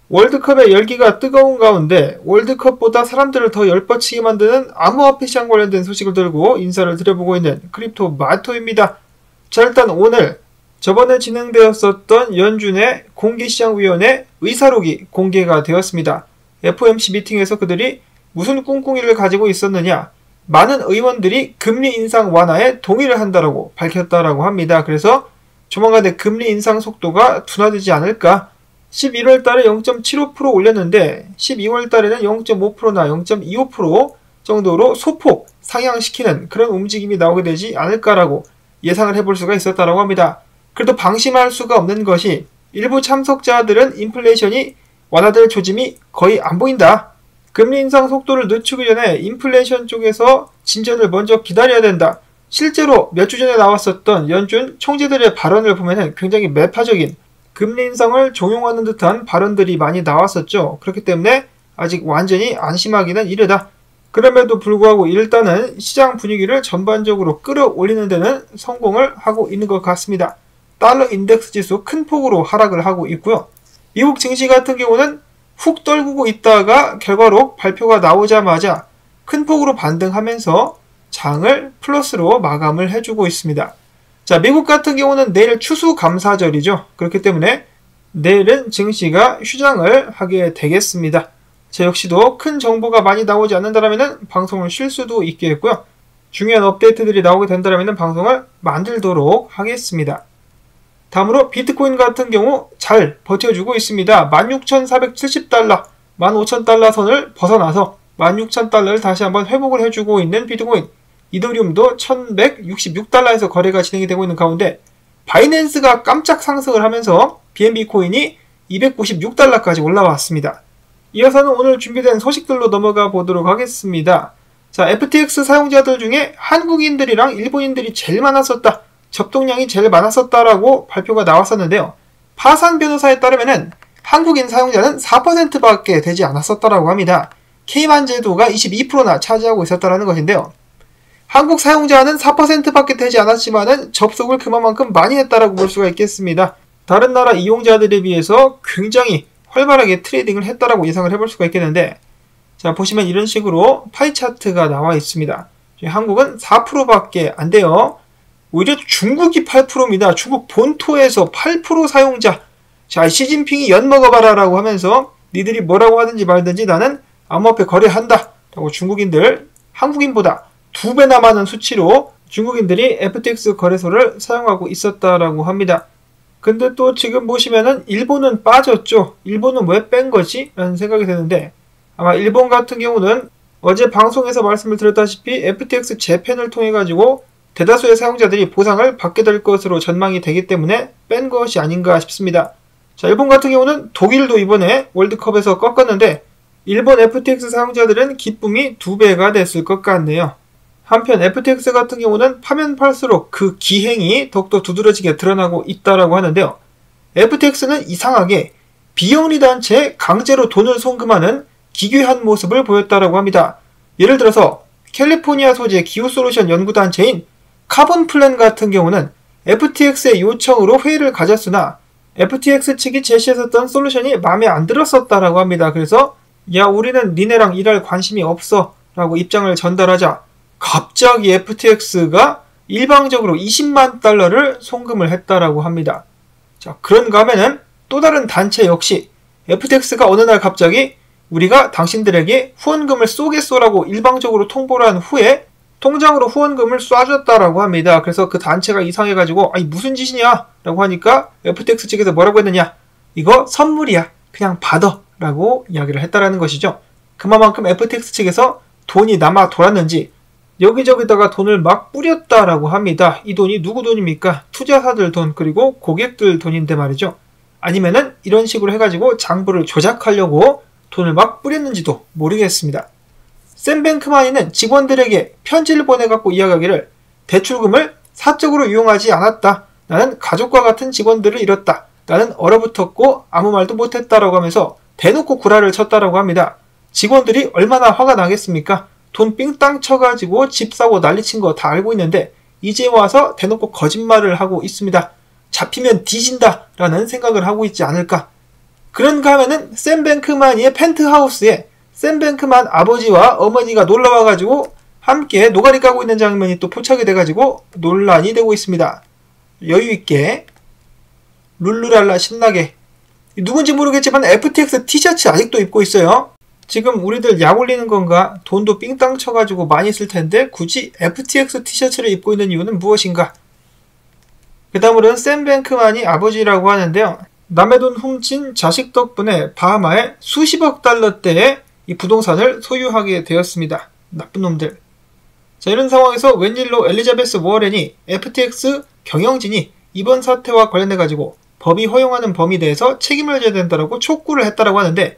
월드컵의 열기가 뜨거운 가운데 월드컵보다 사람들을 더 열뻗치게 만드는 암호화폐 시장 관련된 소식을 들고 인사를 드려보고 있는 크립토 마토입니다. 자, 일단 오늘 저번에 진행되었었던 연준의 공개시장위원회 의사록이 공개가 되었습니다. FOMC 미팅에서 그들이 무슨 꿍꿍이를 가지고 있었느냐, 많은 의원들이 금리 인상 완화에 동의를 한다라고 밝혔다라고 합니다. 그래서 조만간에 금리 인상 속도가 둔화되지 않을까. 11월 달에 0.75% 올렸는데 12월 달에는 0.5%나 0.25% 정도로 소폭 상향시키는 그런 움직임이 나오게 되지 않을까라고 예상을 해볼 수가 있었다라고 합니다. 그래도 방심할 수가 없는 것이 일부 참석자들은 인플레이션이 완화될 조짐이 거의 안 보인다. 금리 인상 속도를 늦추기 전에 인플레이션 쪽에서 진전을 먼저 기다려야 된다. 실제로 몇 주 전에 나왔었던 연준 총재들의 발언을 보면 굉장히 매파적인 금리 인상을 종용하는 듯한 발언들이 많이 나왔었죠. 그렇기 때문에 아직 완전히 안심하기는 이르다. 그럼에도 불구하고 일단은 시장 분위기를 전반적으로 끌어올리는 데는 성공을 하고 있는 것 같습니다. 달러 인덱스 지수 큰 폭으로 하락을 하고 있고요. 미국 증시 같은 경우는 훅 떨구고 있다가 결과로 발표가 나오자마자 큰 폭으로 반등하면서 장을 플러스로 마감을 해주고 있습니다. 자, 미국 같은 경우는 내일 추수감사절이죠. 그렇기 때문에 내일은 증시가 휴장을 하게 되겠습니다. 저 역시도 큰 정보가 많이 나오지 않는다면 방송을 쉴 수도 있겠고요. 중요한 업데이트들이 나오게 된다면 방송을 만들도록 하겠습니다. 다음으로 비트코인 같은 경우 잘 버텨주고 있습니다. 16,470달러, 15,000달러 선을 벗어나서 16,000달러를 다시 한번 회복을 해주고 있는 비트코인. 이더리움도 1166달러에서 거래가 진행이 되고 있는 가운데 바이낸스가 깜짝 상승을 하면서 BNB 코인이 296달러까지 올라왔습니다. 이어서는 오늘 준비된 소식들로 넘어가 보도록 하겠습니다. 자, FTX 사용자들 중에 한국인들이랑 일본인들이 제일 많았었다, 접속량이 제일 많았었다라고 발표가 나왔었는데요. 파산 변호사에 따르면은 한국인 사용자는 4%밖에 되지 않았었다라고 합니다. 케이만 제도가 22%나 차지하고 있었다라는 것인데요. 한국 사용자는 4%밖에 되지 않았지만은 접속을 그만큼 많이 했다라고 볼 수가 있겠습니다. 다른 나라 이용자들에 비해서 굉장히 활발하게 트레이딩을 했다라고 예상을 해볼 수가 있겠는데, 자, 보시면 이런 식으로 파이 차트가 나와 있습니다. 한국은 4%밖에 안 돼요. 오히려 중국이 8%입니다. 중국 본토에서 8% 사용자. 자, 시진핑이 연 먹어봐라 라고 하면서 니들이 뭐라고 하든지 말든지 나는 암호화폐 거래한다 라고 중국인들, 한국인보다 2배나 많은 수치로 중국인들이 FTX 거래소를 사용하고 있었다라고 합니다. 근데 또 지금 보시면은 일본은 빠졌죠. 일본은 왜 뺀 거지? 라는 생각이 드는데, 아마 일본 같은 경우는 어제 방송에서 말씀을 드렸다시피 FTX 재팬을 통해 가지고 대다수의 사용자들이 보상을 받게 될 것으로 전망이 되기 때문에 뺀 것이 아닌가 싶습니다. 자, 일본 같은 경우는 독일도 이번에 월드컵에서 꺾었는데 일본 FTX 사용자들은 기쁨이 2배가 됐을 것 같네요. 한편 FTX 같은 경우는 파면 팔수록 그 기행이 더욱더 두드러지게 드러나고 있다라고 하는데요. FTX는 이상하게 비영리 단체에 강제로 돈을 송금하는 기괴한 모습을 보였다라고 합니다. 예를 들어서 캘리포니아 소재 기후솔루션 연구단체인 카본플랜 같은 경우는 FTX의 요청으로 회의를 가졌으나 FTX 측이 제시했었던 솔루션이 마음에 안 들었었다라고 합니다. 그래서 야, 우리는 니네랑 일할 관심이 없어 라고 입장을 전달하자 갑자기 FTX가 일방적으로 20만 달러를 송금을 했다라고 합니다. 자, 그런가 하면은 또 다른 단체 역시 FTX가 어느 날 갑자기 우리가 당신들에게 후원금을 쏘겠소라고 일방적으로 통보를 한 후에 통장으로 후원금을 쏴줬다라고 합니다. 그래서 그 단체가 이상해가지고 아니 무슨 짓이냐 라고 하니까 FTX 측에서 뭐라고 했느냐, 이거 선물이야, 그냥 받아 라고 이야기를 했다라는 것이죠. 그만큼 FTX 측에서 돈이 남아 돌았는지 여기저기다가 돈을 막 뿌렸다라고 합니다. 이 돈이 누구 돈입니까? 투자사들 돈, 그리고 고객들 돈인데 말이죠. 아니면은 이런 식으로 해가지고 장부를 조작하려고 돈을 막 뿌렸는지도 모르겠습니다. 샘 뱅크마니는 직원들에게 편지를 보내갖고 이야기하기를 대출금을 사적으로 이용하지 않았다. 나는 가족과 같은 직원들을 잃었다. 나는 얼어붙었고 아무 말도 못했다라고 하면서 대놓고 구라를 쳤다라고 합니다. 직원들이 얼마나 화가 나겠습니까? 돈 삥땅 쳐가지고 집 사고 난리친 거 다 알고 있는데 이제 와서 대놓고 거짓말을 하고 있습니다. 잡히면 뒤진다 라는 생각을 하고 있지 않을까. 그런가 하면은 샘 뱅크만의 펜트하우스에 샘 뱅크만 아버지와 어머니가 놀러와가지고 함께 노가리 까고 있는 장면이 또 포착이 돼가지고 논란이 되고 있습니다. 여유있게 룰루랄라 신나게 누군지 모르겠지만 FTX 티셔츠 아직도 입고 있어요. 지금 우리들 약 올리는 건가? 돈도 삥땅 쳐가지고 많이 쓸 텐데 굳이 FTX 티셔츠를 입고 있는 이유는 무엇인가? 그 다음으로는 샘 뱅크만이 아버지라고 하는데요. 남의 돈 훔친 자식 덕분에 바하마에 수십억 달러대의 이 부동산을 소유하게 되었습니다. 나쁜 놈들. 자, 이런 상황에서 웬일로 엘리자베스 워렌이 FTX 경영진이 이번 사태와 관련해가지고 법이 허용하는 범위에 대해서 책임을 져야 된다고 촉구를 했다라고 하는데,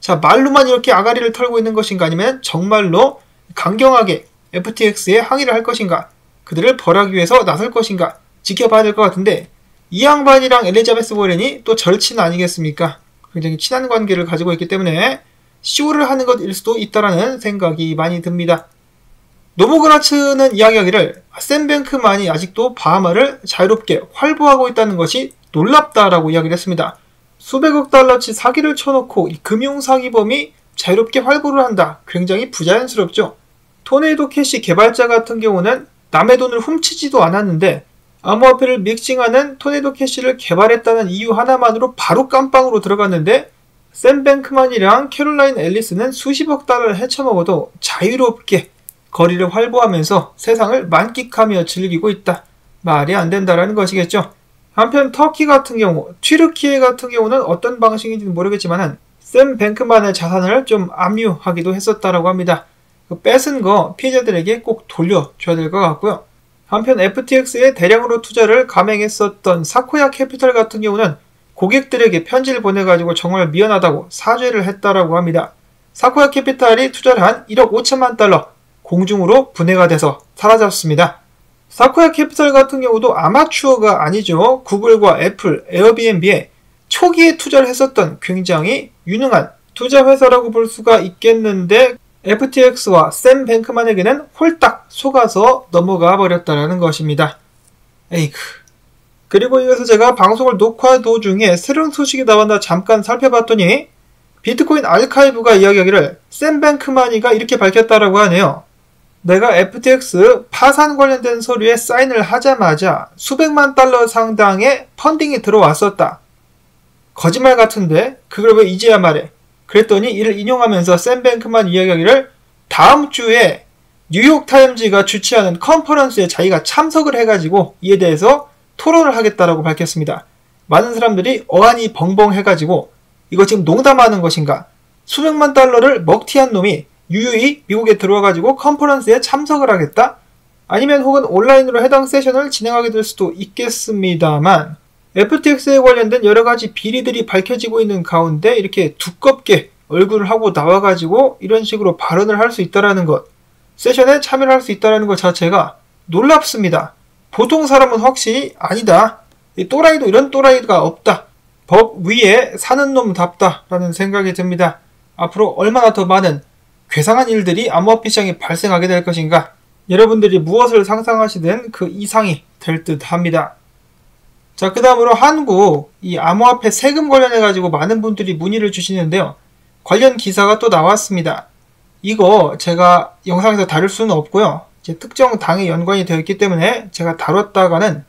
자, 말로만 이렇게 아가리를 털고 있는 것인가, 아니면 정말로 강경하게 FTX에 항의를 할 것인가, 그들을 벌하기 위해서 나설 것인가 지켜봐야 될 것 같은데, 이 양반이랑 엘리자베스 워렌이 또 절친 아니겠습니까? 굉장히 친한 관계를 가지고 있기 때문에 쇼를 하는 것일 수도 있다라는 생각이 많이 듭니다. 노보그라츠는 이야기하기를 샘 뱅크만이 아직도 바하마를 자유롭게 활보하고 있다는 것이 놀랍다라고 이야기를 했습니다. 수백억 달러치 사기를 쳐놓고 이 금융사기범이 자유롭게 활보를 한다. 굉장히 부자연스럽죠. 토네이도 캐시 개발자 같은 경우는 남의 돈을 훔치지도 않았는데 암호화폐를 믹싱하는 토네이도 캐시를 개발했다는 이유 하나만으로 바로 깜빵으로 들어갔는데, 샘 뱅크만이랑 캐롤라인 앨리스는 수십억 달러를 헤쳐먹어도 자유롭게 거리를 활보하면서 세상을 만끽하며 즐기고 있다. 말이 안 된다라는 것이겠죠. 한편 터키 같은 경우, 튀르키예 같은 경우는 어떤 방식인지는 모르겠지만 샘 뱅크만의 자산을 좀 압류하기도 했었다라고 합니다. 그 뺏은 거 피해자들에게 꼭 돌려줘야 될 것 같고요. 한편 FTX에 대량으로 투자를 감행했었던 사코야 캐피털 같은 경우는 고객들에게 편지를 보내가지고 정말 미안하다고 사죄를 했다라고 합니다. 사코야 캐피탈이 투자를 한 1억 5천만 달러 공중으로 분해가 돼서 사라졌습니다. 사코야 캐피털 같은 경우도 아마추어가 아니죠. 구글과 애플, 에어비앤비에 초기에 투자를 했었던 굉장히 유능한 투자 회사라고 볼 수가 있겠는데, FTX와 샘 뱅크만에게는 홀딱 속아서 넘어가 버렸다는 것입니다. 에이크. 그리고 이어서 제가 방송을 녹화 도중에 새로운 소식이 나왔나 잠깐 살펴봤더니 비트코인 아카이브가 이야기하기를 샘 뱅크만이가 이렇게 밝혔다라고 하네요. 내가 FTX 파산 관련된 서류에 사인을 하자마자 수백만 달러 상당의 펀딩이 들어왔었다. 거짓말 같은데 그걸 왜 이제야 말해? 그랬더니 이를 인용하면서 샘 뱅크만 이야기하기를 다음 주에 뉴욕타임즈가 주최하는 컨퍼런스에 자기가 참석을 해가지고 이에 대해서 토론을 하겠다라고 밝혔습니다. 많은 사람들이 어안이 벙벙해가지고 이거 지금 농담하는 것인가? 수백만 달러를 먹튀한 놈이 유유히 미국에 들어와가지고 컨퍼런스에 참석을 하겠다? 아니면 혹은 온라인으로 해당 세션을 진행하게 될 수도 있겠습니다만, FTX에 관련된 여러가지 비리들이 밝혀지고 있는 가운데 이렇게 두껍게 얼굴을 하고 나와가지고 이런 식으로 발언을 할 수 있다는 것, 세션에 참여를 할 수 있다는 것 자체가 놀랍습니다. 보통 사람은 확실히 아니다. 이 또라이도 이런 또라이가 없다. 법 위에 사는 놈답다 라는 생각이 듭니다. 앞으로 얼마나 더 많은 괴상한 일들이 암호화폐 시장에 발생하게 될 것인가, 여러분들이 무엇을 상상하시든 그 이상이 될 듯 합니다. 자, 그 다음으로 한국 이 암호화폐 세금 관련해가지고 많은 분들이 문의를 주시는데요. 관련 기사가 또 나왔습니다. 이거 제가 영상에서 다룰 수는 없고요. 이제 특정 당에 연관이 되어 있기 때문에 제가 다뤘다가는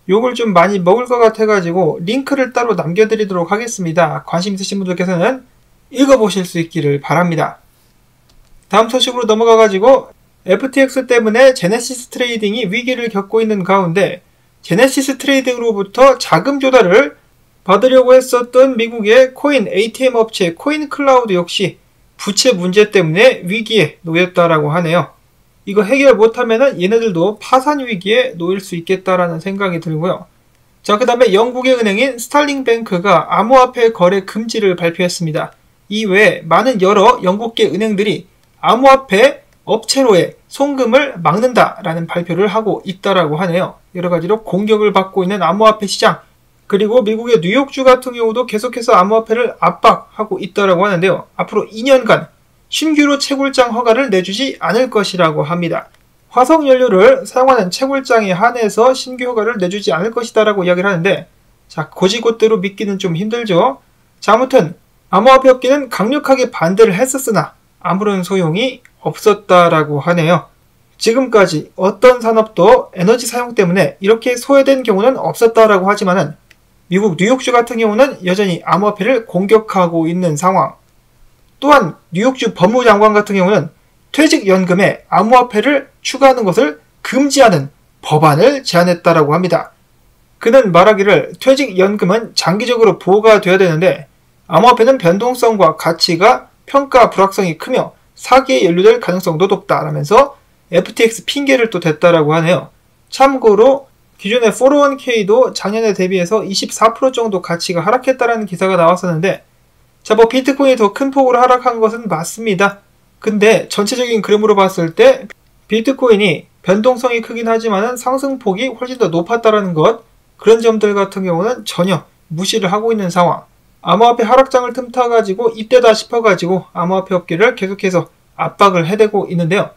욕을 좀 많이 먹을 것 같아가지고 링크를 따로 남겨드리도록 하겠습니다. 관심 있으신 분들께서는 읽어보실 수 있기를 바랍니다. 다음 소식으로 넘어가가지고 FTX 때문에 제네시스 트레이딩이 위기를 겪고 있는 가운데 제네시스 트레이딩으로부터 자금 조달을 받으려고 했었던 미국의 코인 ATM 업체 코인클라우드 역시 부채 문제 때문에 위기에 놓였다라고 하네요. 이거 해결 못하면은 얘네들도 파산 위기에 놓일 수 있겠다라는 생각이 들고요. 자, 그 다음에 영국의 은행인 스탈링뱅크가 암호화폐 거래 금지를 발표했습니다. 이외에 많은 여러 영국계 은행들이 암호화폐 업체로의 송금을 막는다라는 발표를 하고 있다라고 하네요. 여러가지로 공격을 받고 있는 암호화폐 시장, 그리고 미국의 뉴욕주 같은 경우도 계속해서 암호화폐를 압박하고 있다라고 하는데요. 앞으로 2년간 신규로 채굴장 허가를 내주지 않을 것이라고 합니다. 화석연료를 사용하는 채굴장에 한해서 신규 허가를 내주지 않을 것이다라고 이야기를 하는데, 자, 고지곳대로 믿기는 좀 힘들죠. 자, 아무튼 암호화폐 업계는 강력하게 반대를 했었으나 아무런 소용이 없었다라고 하네요. 지금까지 어떤 산업도 에너지 사용 때문에 이렇게 소외된 경우는 없었다라고 하지만은 미국 뉴욕주 같은 경우는 여전히 암호화폐를 공격하고 있는 상황. 또한 뉴욕주 법무장관 같은 경우는 퇴직연금에 암호화폐를 추가하는 것을 금지하는 법안을 제안했다라고 합니다. 그는 말하기를 퇴직연금은 장기적으로 보호가 되어야 되는데 암호화폐는 변동성과 가치가 평가 불확성이 크며 사기에 연루될 가능성도 높다라면서 FTX 핑계를 또 댔다라고 하네요. 참고로 기존의 401k도 작년에 대비해서 24% 정도 가치가 하락했다라는 기사가 나왔었는데 비트코인이 더 큰 폭으로 하락한 것은 맞습니다. 근데 전체적인 그림으로 봤을 때 비트코인이 변동성이 크긴 하지만 상승폭이 훨씬 더 높았다라는 것, 그런 점들 같은 경우는 전혀 무시를 하고 있는 상황. 암호화폐 하락장을 틈타가지고 이때다 싶어가지고 암호화폐 업계를 계속해서 압박을 해대고 있는데요.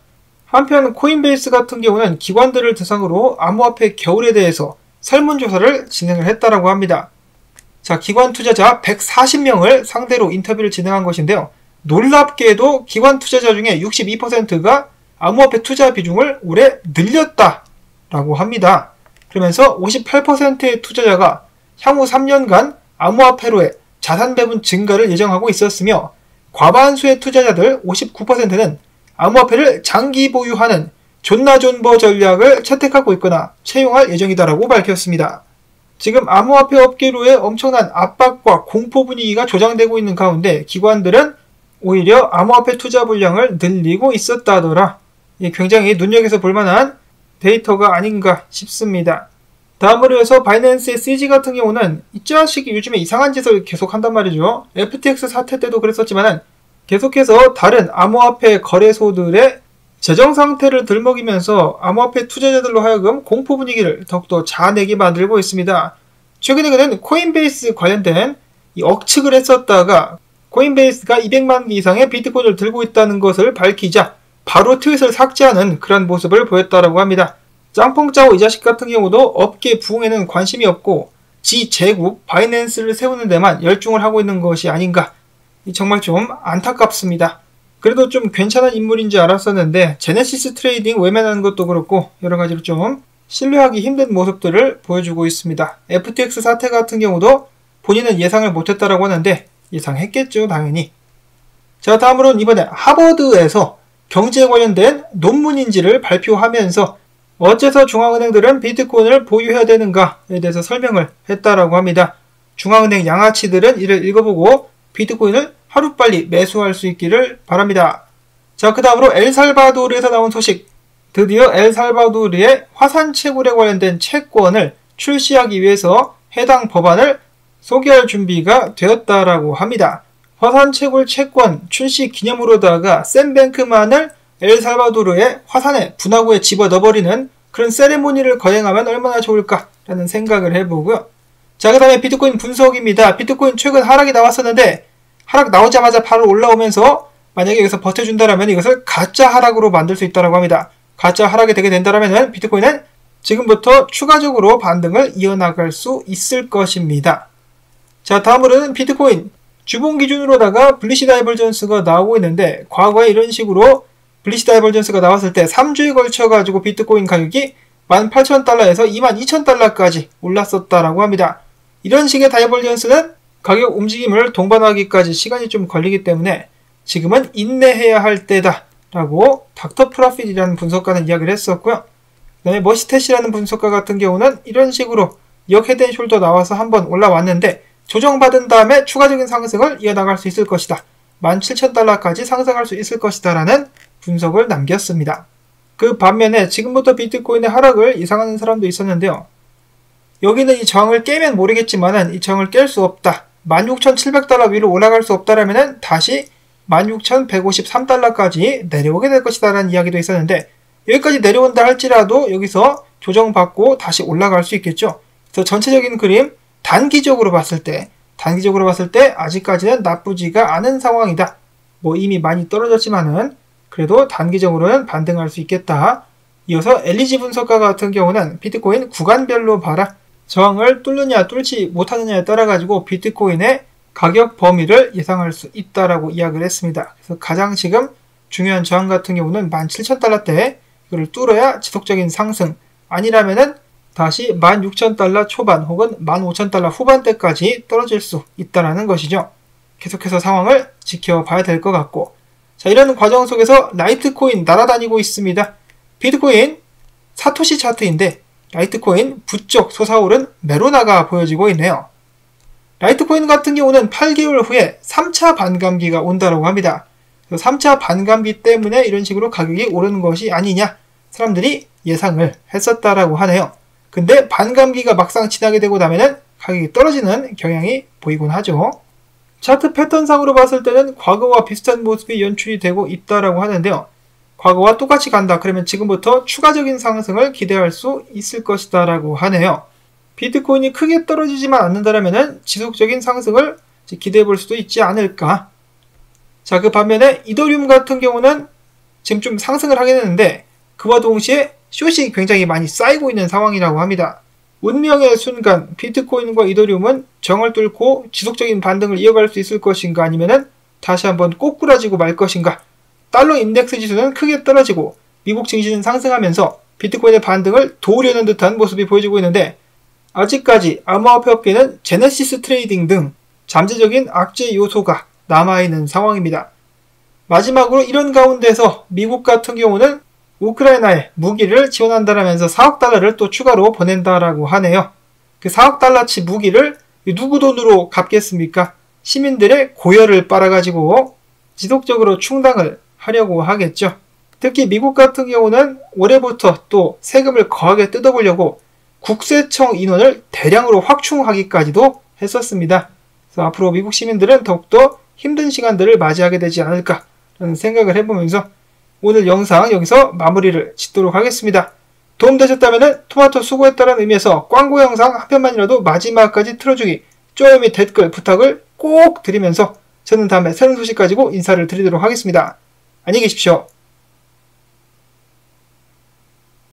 한편 코인베이스 같은 경우는 기관들을 대상으로 암호화폐 겨울에 대해서 설문조사를 진행을 했다라고 합니다. 자, 기관 투자자 140명을 상대로 인터뷰를 진행한 것인데요. 놀랍게도 기관 투자자 중에 62%가 암호화폐 투자 비중을 올해 늘렸다라고 합니다. 그러면서 58%의 투자자가 향후 3년간 암호화폐로의 자산 배분 증가를 예정하고 있었으며 과반수의 투자자들 59%는 암호화폐를 장기 보유하는 존나존버 전략을 채택하고 있거나 채용할 예정이다라고 밝혔습니다. 지금 암호화폐 업계로의 엄청난 압박과 공포 분위기가 조장되고 있는 가운데 기관들은 오히려 암호화폐 투자 물량을 늘리고 있었다더라. 굉장히 눈여겨서 볼만한 데이터가 아닌가 싶습니다. 다음으로 해서 바이낸스의 CG 같은 경우는 이 자식이 요즘에 이상한 짓을 계속 한단 말이죠. FTX 사태 때도 그랬었지만 계속해서 다른 암호화폐 거래소들의 재정 상태를 들먹이면서 암호화폐 투자자들로 하여금 공포 분위기를 더욱더 자아내게 만들고 있습니다. 최근에 그는 코인베이스 관련된 억측을 했었다가 코인베이스가 200만 개 이상의 비트코인을 들고 있다는 것을 밝히자 바로 트윗을 삭제하는 그런 모습을 보였다라고 합니다. 짱펑짜오 이 자식 같은 경우도 업계 부흥에는 관심이 없고 지 제국 바이낸스를 세우는 데만 열중을 하고 있는 것이 아닌가. 정말 좀 안타깝습니다. 그래도 좀 괜찮은 인물인지 알았었는데 제네시스 트레이딩 외면하는 것도 그렇고 여러가지로 좀 신뢰하기 힘든 모습들을 보여주고 있습니다. FTX 사태 같은 경우도 본인은 예상을 못했다라고 하는데 예상했겠죠, 당연히. 자, 다음으로는 이번에 하버드에서 경제에 관련된 논문인지를 발표하면서 어째서 중앙은행들은 비트코인을 보유해야 되는가에 대해서 설명을 했다라고 합니다. 중앙은행 양아치들은 이를 읽어보고 비트코인을 하루빨리 매수할 수 있기를 바랍니다. 자, 그 다음으로 엘살바도르에서 나온 소식. 드디어 엘살바도르의 화산 채굴에 관련된 채권을 출시하기 위해서 해당 법안을 소개할 준비가 되었다라고 합니다. 화산 채굴 채권 출시 기념으로다가 샌뱅크만을 엘살바도르의 화산에 분화구에 집어넣어버리는 그런 세레모니를 거행하면 얼마나 좋을까라는 생각을 해보고요. 자, 그 다음에 비트코인 분석입니다. 비트코인 최근 하락이 나왔었는데 하락 나오자마자 바로 올라오면서 만약에 여기서 버텨준다라면 이것을 가짜 하락으로 만들 수 있다고 합니다. 가짜 하락이 되게 된다라면 비트코인은 지금부터 추가적으로 반등을 이어나갈 수 있을 것입니다. 자, 다음으로는 비트코인 주봉 기준으로다가 블리시 다이버전스가 나오고 있는데 과거에 이런 식으로 블리시 다이버전스가 나왔을 때 3주에 걸쳐가지고 비트코인 가격이 18,000달러에서 22,000달러까지 올랐었다라고 합니다. 이런 식의 다이버전스는 가격 움직임을 동반하기까지 시간이 좀 걸리기 때문에 지금은 인내해야 할 때다라고 닥터 프라핏이라는 분석가는 이야기를 했었고요. 그 다음에 머시텟이라는 분석가 같은 경우는 이런 식으로 역 헤드 앤 숄더 나와서 한번 올라왔는데 조정받은 다음에 추가적인 상승을 이어나갈 수 있을 것이다. 17,000달러까지 상승할 수 있을 것이다 라는 분석을 남겼습니다. 그 반면에 지금부터 비트코인의 하락을 예상하는 사람도 있었는데요. 여기는 이 저항을 깨면 모르겠지만 이 저항을 깰 수 없다. 16,700달러 위로 올라갈 수 없다라면 다시 16,153달러까지 내려오게 될 것이다 라는 이야기도 있었는데 여기까지 내려온다 할지라도 여기서 조정받고 다시 올라갈 수 있겠죠. 그래서 전체적인 그림 단기적으로 봤을 때 아직까지는 나쁘지가 않은 상황이다. 이미 많이 떨어졌지만은 그래도 단기적으로는 반등할 수 있겠다. 이어서 LG 분석가 같은 경우는 비트코인 구간별로 봐라. 저항을 뚫느냐 뚫지 못하느냐에 따라 가지고 비트코인의 가격 범위를 예상할 수 있다라고 이야기를 했습니다. 그래서 가장 지금 중요한 저항 같은 경우는 17,000달러대, 이거를 뚫어야 지속적인 상승, 아니라면은 다시 16,000달러 초반 혹은 15,000달러 후반대까지 떨어질 수 있다라는 것이죠. 계속해서 상황을 지켜봐야 될 것 같고, 자, 이런 과정 속에서 라이트코인 날아다니고 있습니다. 비트코인 사토시 차트인데 라이트코인 부쩍 솟아오른 메로나가 보여지고 있네요. 라이트코인 같은 경우는 8개월 후에 3차 반감기가 온다고 합니다. 3차 반감기 때문에 이런 식으로 가격이 오르는 것이 아니냐, 사람들이 예상을 했었다라고 하네요. 근데 반감기가 막상 지나게 되고 나면은 가격이 떨어지는 경향이 보이곤 하죠. 차트 패턴상으로 봤을 때는 과거와 비슷한 모습이 연출이 되고 있다라고 하는데요. 과거와 똑같이 간다 그러면 지금부터 추가적인 상승을 기대할 수 있을 것이다 라고 하네요. 비트코인이 크게 떨어지지만 않는다면 지속적인 상승을 기대해 볼 수도 있지 않을까. 자, 그 반면에 이더리움 같은 경우는 지금 좀 상승을 하긴 했는데 그와 동시에 숏이 굉장히 많이 쌓이고 있는 상황이라고 합니다. 운명의 순간 비트코인과 이더리움은 정을 뚫고 지속적인 반등을 이어갈 수 있을 것인가, 아니면은 다시 한번 꼬꾸라지고 말 것인가. 달러 인덱스 지수는 크게 떨어지고 미국 증시는 상승하면서 비트코인의 반등을 도우려는 듯한 모습이 보여지고 있는데, 아직까지 암호화폐 업계는 제네시스 트레이딩 등 잠재적인 악재 요소가 남아있는 상황입니다. 마지막으로 이런 가운데서 미국 같은 경우는 우크라이나에 무기를 지원한다라면서 4억 달러를 또 추가로 보낸다라고 하네요. 그 4억 달러치 무기를 누구 돈으로 갚겠습니까? 시민들의 고열을 빨아가지고 지속적으로 충당을 하려고 하겠죠. 특히 미국 같은 경우는 올해부터 또 세금을 거하게 뜯어보려고 국세청 인원을 대량으로 확충하기까지도 했었습니다. 그래서 앞으로 미국 시민들은 더욱더 힘든 시간들을 맞이하게 되지 않을까라는 생각을 해보면서 오늘 영상 여기서 마무리를 짓도록 하겠습니다. 도움되셨다면 토마토 수고했다는 의미에서 광고 영상 한 편만이라도 마지막까지 틀어주기, 좋아요 및 댓글 부탁을 꼭 드리면서 저는 다음에 새로운 소식 가지고 인사를 드리도록 하겠습니다. 안녕히 계십시오.